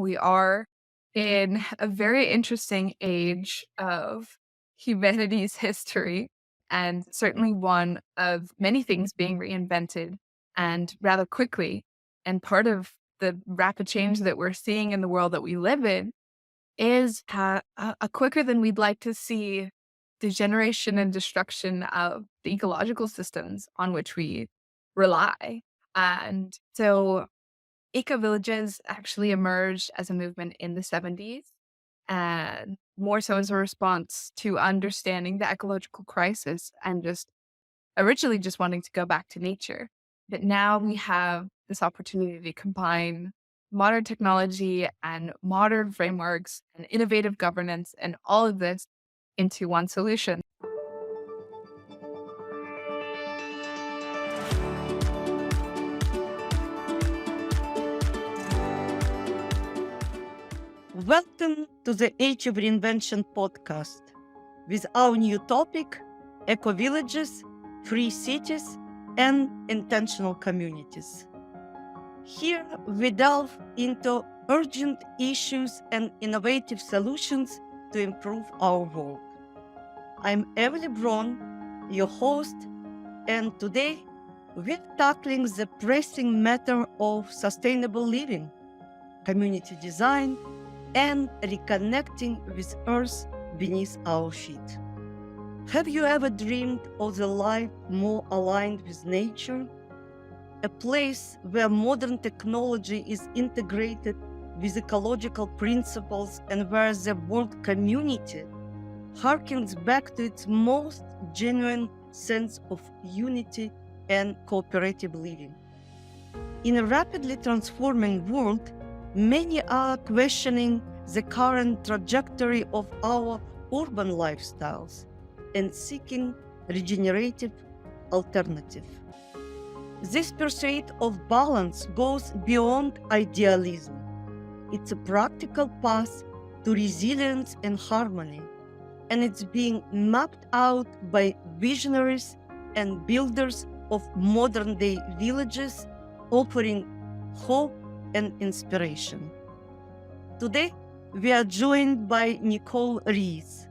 we are in a very interesting age of humanity's history, and certainly one of many things being reinvented and rather quickly. And part of the rapid change that we're seeing in the world that we live in is a quicker than we'd like to see degeneration and destruction of the ecological systems on which we rely. And so eco-villages actually emerged as a movement in the 70s, and more so as a response to understanding the ecological crisis and just originally just wanting to go back to nature. But now we have this opportunity to combine modern technology and modern frameworks and innovative governance and all of this into one solution. Welcome to the Age of Reinvention podcast with our new topic, eco-villages, free cities, and intentional communities. Here we delve into urgent issues and innovative solutions to improve our world. I'm Emily Braun, your host, and today we're tackling the pressing matter of sustainable living, community design, and reconnecting with Earth beneath our feet. Have you ever dreamed of the life more aligned with nature? A place where modern technology is integrated with ecological principles and where the world community harkens back to its most genuine sense of unity and cooperative living. In a rapidly transforming world, many are questioning the current trajectory of our urban lifestyles and seeking regenerative alternatives. This pursuit of balance goes beyond idealism. It's a practical path to resilience and harmony, and it's being mapped out by visionaries and builders of modern-day villages, offering hope and inspiration. Today, we are joined by Nicole Reese,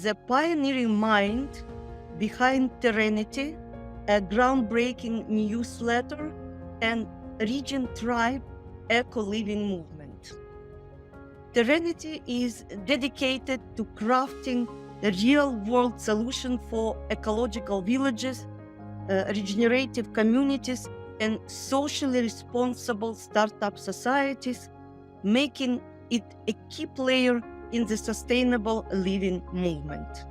the pioneering mind behind Terrenity, a groundbreaking newsletter, and ReGen Tribe eco-living movement. Terrenity is dedicated to crafting a real-world solution for ecological villages, regenerative communities, and socially responsible startup societies, making it a key player in the sustainable living movement.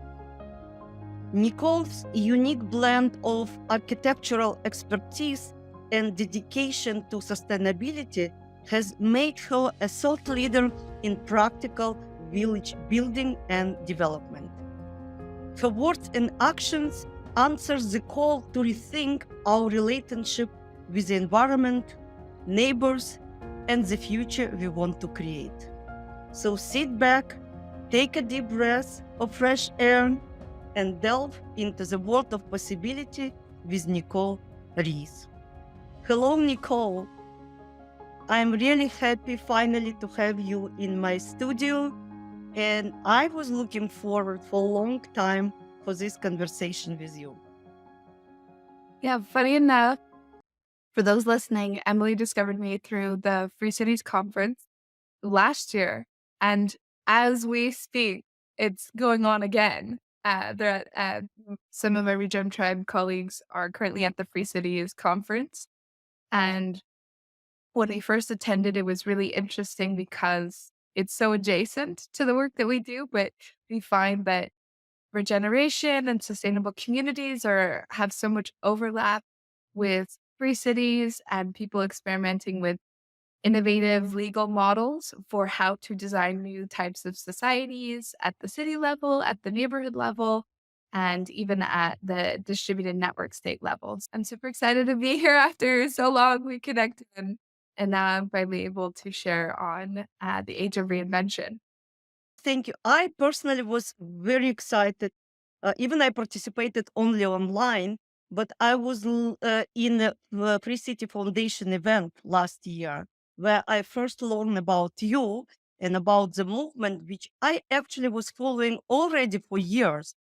Nicole's unique blend of architectural expertise and dedication to sustainability has made her a thought leader in practical village building and development. Her words and actions answer the call to rethink our relationship with the environment, neighbors, and the future we want to create. So sit back, take a deep breath of fresh air, and delve into the world of possibility with Nicole Reese. Hello, Nicole. I'm really happy finally to have you in my studio, and I was looking forward for a long time for this conversation with you. Yeah, funny enough, for those listening, Emily discovered me through the Free Cities Conference last year. And as we speak, it's going on again. Some of my ReGen Tribe colleagues are currently at the Free Cities Conference. And when we first attended, it was really interesting because it's so adjacent to the work that we do, but we find that regeneration and sustainable communities have so much overlap with free cities and people experimenting with innovative legal models for how to design new types of societies at the city level, at the neighborhood level, and even at the distributed network state levels. I'm super excited to be here after so long. We connected, and now I'm finally able to share on the Age of Reinvention. Thank you. I personally was very excited. Even I participated only online, but I was in the Free City Foundation event last year. where I first learned about you and about the movement, which I actually was following already for years.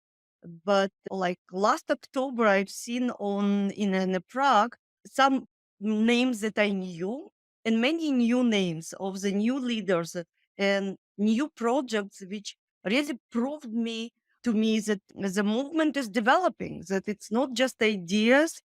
But like last October, I've seen in Prague some names that I knew and many new names of the new leaders and new projects, which really proved to me that the movement is developing, that it's not just ideas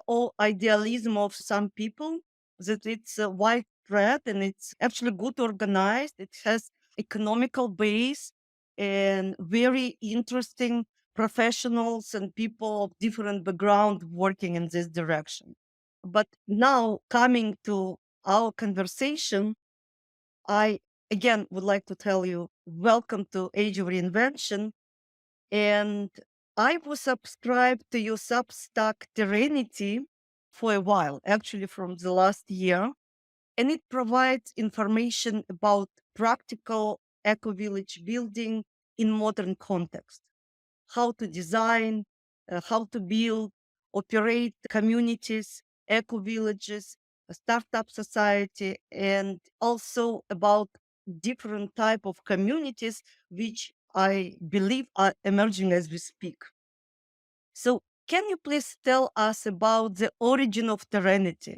or idealism of some people, that it's widespread and it's actually good organized. It has economical base and very interesting professionals and people of different background working in this direction. But now coming to our conversation, I again would like to tell you welcome to Age of Reinvention. And I was subscribed to your Substack Terrenity for a while, actually from the last year. And it provides information about practical eco-village building in modern context, how to design, how to build, operate communities, eco villages, a startup society, and also about different type of communities which I believe are emerging as we speak. So, can you please tell us about the origin of Terrenity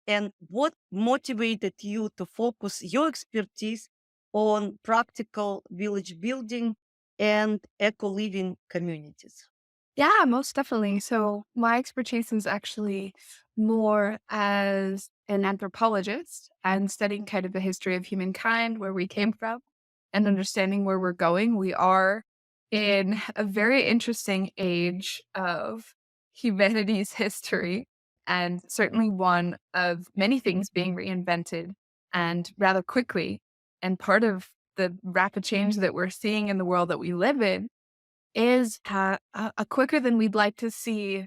and what motivated you to focus your expertise on practical village building and eco living communities? Yeah, most definitely. So my expertise is actually more as an anthropologist and studying kind of the history of humankind, where we came from, and understanding where we're going. We are in a very interesting age of humanity's history, and certainly one of many things being reinvented and rather quickly. And part of the rapid change that we're seeing in the world that we live in is a quicker than we'd like to see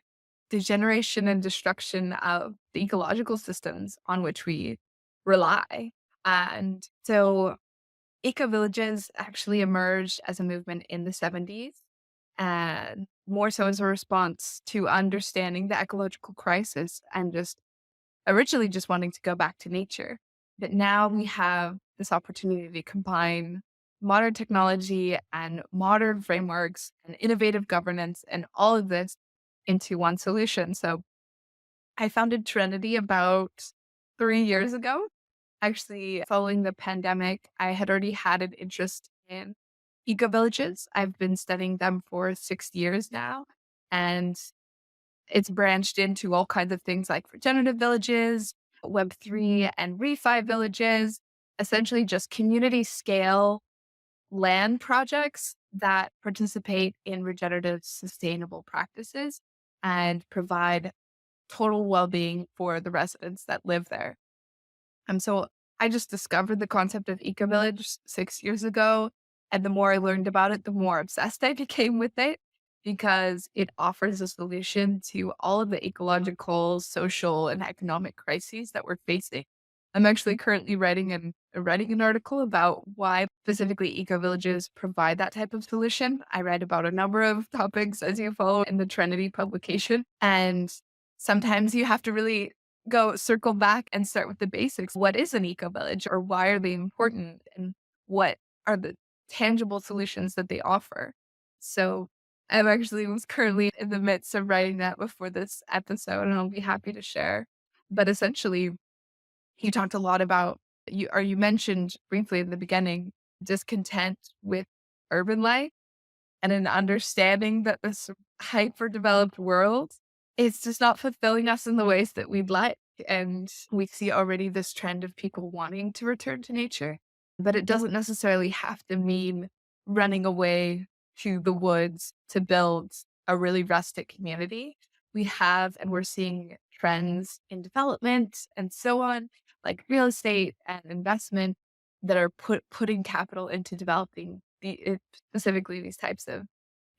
degeneration and destruction of the ecological systems on which we rely. And so eco villages actually emerged as a movement in the 70s, and more so as a response to understanding the ecological crisis and just originally just wanting to go back to nature. But now we have this opportunity to combine modern technology and modern frameworks and innovative governance and all of this into one solution. So I founded Trinity about 3 years ago. Actually, following the pandemic, I had already had an interest in eco villages. I've been studying them for 6 years now. And it's branched into all kinds of things like regenerative villages, Web3 and refi villages, essentially just community scale land projects that participate in regenerative sustainable practices and provide total well-being for the residents that live there. So I just discovered the concept of eco village 6 years ago. And the more I learned about it, the more obsessed I became with it because it offers a solution to all of the ecological, social, and economic crises that we're facing. I'm actually currently writing an article about why specifically eco villages provide that type of solution. I write about a number of topics as you follow in the Trinity publication. And sometimes you have to really go circle back and start with the basics. What is an eco village or why are they important and what are the tangible solutions that they offer? So I'm actually was currently in the midst of writing that before this episode and I'll be happy to share. But essentially, you talked a lot about you mentioned briefly in the beginning discontent with urban life and an understanding that this hyper developed world is just not fulfilling us in the ways that we'd like. And we see already this trend of people wanting to return to nature, but it doesn't necessarily have to mean running away to the woods to build a really rustic community. We have, and we're seeing trends in development and so on, like real estate and investment that are putting capital into developing specifically these types of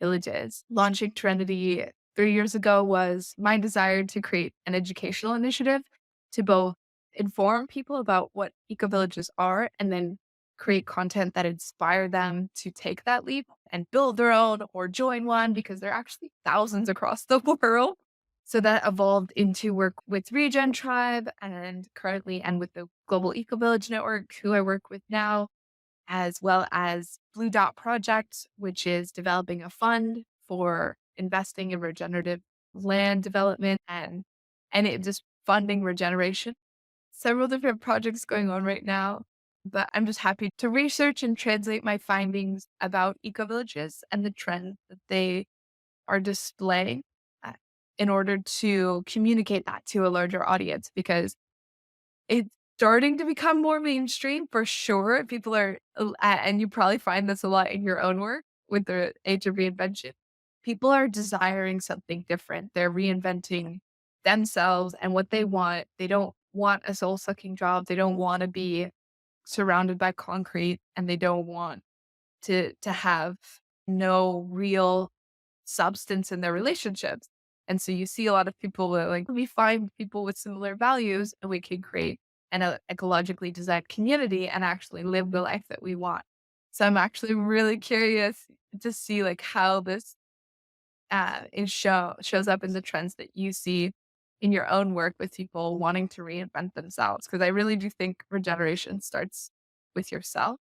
villages. Launching Trinity 3 years ago was my desire to create an educational initiative to both inform people about what eco villages are and then create content that inspire them to take that leap and build their own or join one because there are actually thousands across the world. So that evolved into work with ReGen Tribe and currently and with the Global Eco Village Network, who I work with now, as well as Blue Dot Project, which is developing a fund for investing in regenerative land development and it just funding regeneration. Several different projects going on right now, but I'm just happy to research and translate my findings about eco villages and the trends that they are displaying uh, in order to communicate that to a larger audience because it's starting to become more mainstream for sure. People are, and you probably find this a lot in your own work with the Age of Reinvention. People are desiring something different. They're reinventing themselves and what they want. They don't want a soul sucking job. They don't want to be surrounded by concrete and they don't want to have no real substance in their relationships. And so you see a lot of people that like, we find people with similar values and we can create an ecologically designed community and actually live the life that we want. So I'm actually really curious to see like how this shows up in the trends that you see in your own work with people wanting to reinvent themselves. Because I really do think regeneration starts with yourself,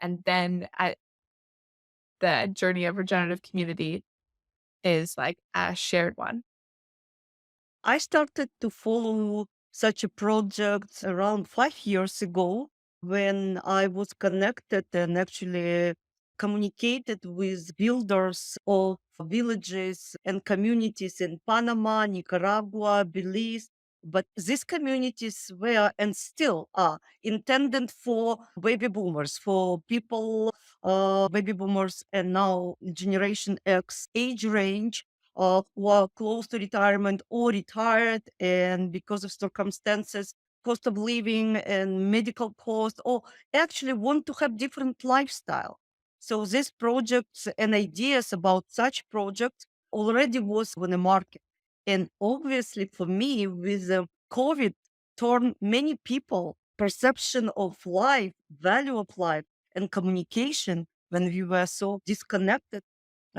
and then the journey of regenerative community is like a shared one. I started to follow such a project around 5 years ago when I was connected and actually communicated with builders of villages and communities in Panama, Nicaragua, Belize. But these communities were and still are intended for baby boomers, for people, baby boomers, and now Generation X age range who are close to retirement or retired, and because of circumstances, cost of living and medical costs, or actually want to have different lifestyle. So these projects and ideas about such projects already was on the market. And obviously for me, with COVID, turned many people perception of life, value of life, and communication when we were so disconnected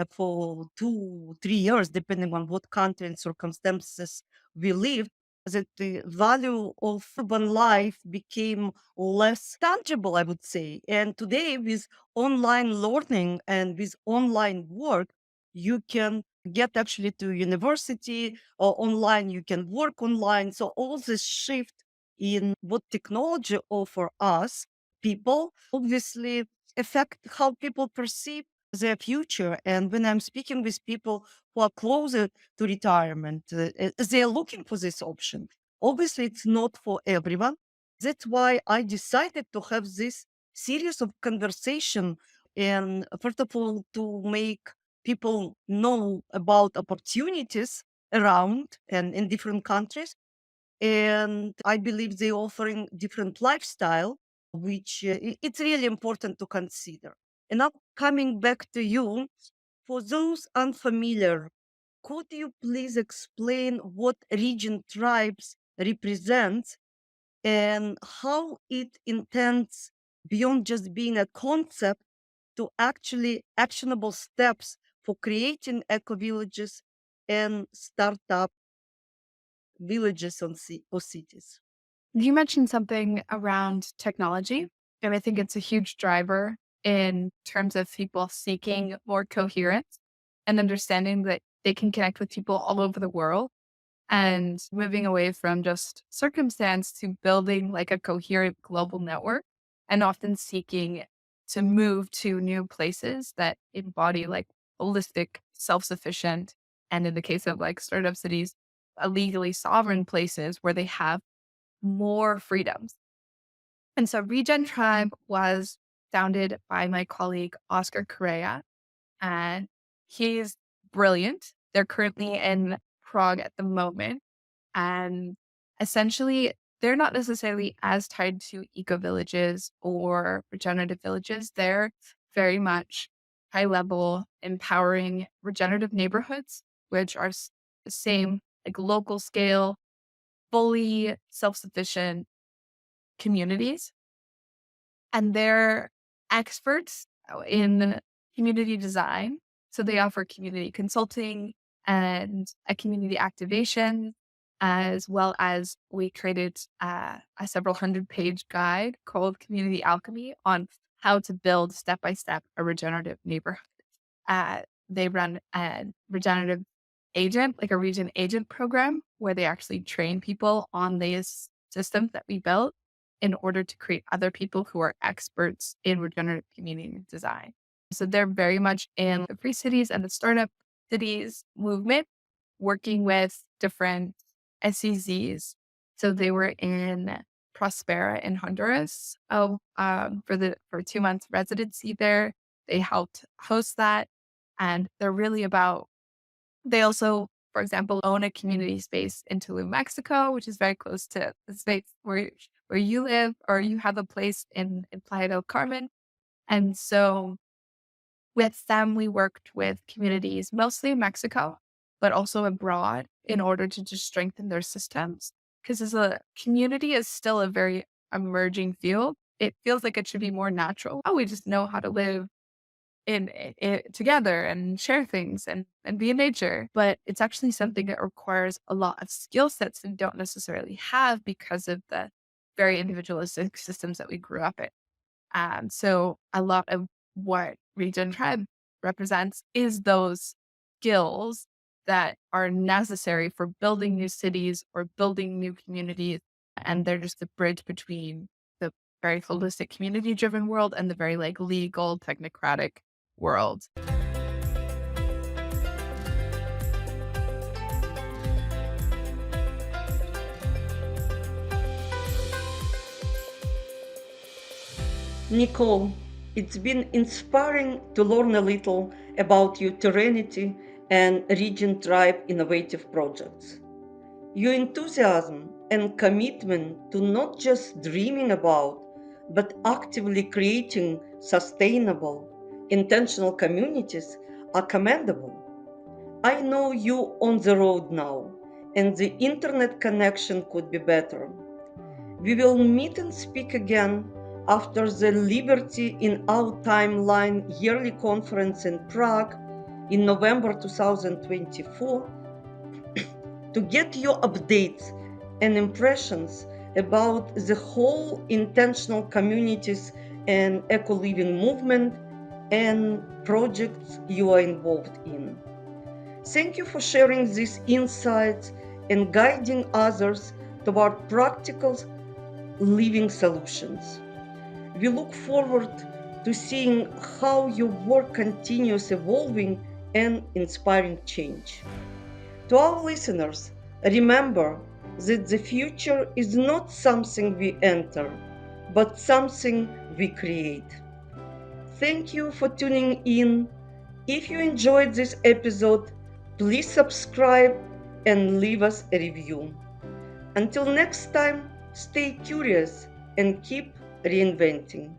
for 2, 3 years, depending on what country and circumstances we lived, that the value of urban life became less tangible, I would say. And today, with online learning and with online work, you can get actually to university or online, you can work online. So all this shift in what technology offer us, people obviously affect how people perceive their future. And when I'm speaking with people who are closer to retirement, they're looking for this option. Obviously, it's not for everyone. That's why I decided to have this series of conversation. And first of all, to make people know about opportunities around and in different countries. And I believe they're offering different lifestyle, which it's really important to consider. And now coming back to you, for those unfamiliar, could you please explain what region tribes represent and how it intends beyond just being a concept to actually actionable steps for creating eco villages and startup villages or cities? You mentioned something around technology, and I think it's a huge driver in terms of people seeking more coherence and understanding that they can connect with people all over the world and moving away from just circumstance to building like a coherent global network and often seeking to move to new places that embody like holistic, self-sufficient, and in the case of like startup cities, legally sovereign places where they have more freedoms. And so Regen Tribe was founded by my colleague Oscar Correa, and he's brilliant. They're currently in Prague at the moment. And essentially, they're not necessarily as tied to eco villages or regenerative villages. They're very much high level, empowering regenerative neighborhoods, which are the same, like local scale, fully self sufficient communities. And they're experts in community design. So they offer community consulting, and a community activation, as well as we created a several hundred-page guide called Community Alchemy on how to build step by step a regenerative neighborhood. They run a regenerative agent, like a region agent program, where they actually train people on these systems that we built in order to create other people who are experts in regenerative community design. So they're very much in the free cities and the startup cities movement, working with different SEZs. So they were in Prospera in Honduras for 2 months residency there. They helped host that, and they're really about. They also, for example, own a community space in Tulum, Mexico, which is very close to the space where you live, or you have a place in Playa del Carmen. And so with them, we worked with communities, mostly in Mexico, but also abroad in order to just strengthen their systems. Because as a community is still a very emerging field, it feels like it should be more natural. Oh, we just know how to live in together and share things and be in nature. But it's actually something that requires a lot of skill sets we don't necessarily have because of the very individualistic systems that we grew up in. So a lot of what Regen Tribe represents is those skills that are necessary for building new cities or building new communities. And they're just the bridge between the very holistic community driven world and the very like legal technocratic world. Nicole, it's been inspiring to learn a little about your Terrenity and ReGen Tribe innovative projects. Your enthusiasm and commitment to not just dreaming about, but actively creating sustainable, intentional communities are commendable. I know you on the road now, and the internet connection could be better. We will meet and speak again after the Liberty in Our Timeline yearly conference in Prague in November 2024 to get your updates and impressions about the whole intentional communities and eco-living movement and projects you are involved in. Thank you for sharing these insights and guiding others toward practical living solutions. We look forward to seeing how your work continues evolving and inspiring change. To our listeners, remember that the future is not something we enter, but something we create. Thank you for tuning in. If you enjoyed this episode, please subscribe and leave us a review. Until next time, stay curious and keep reinventing.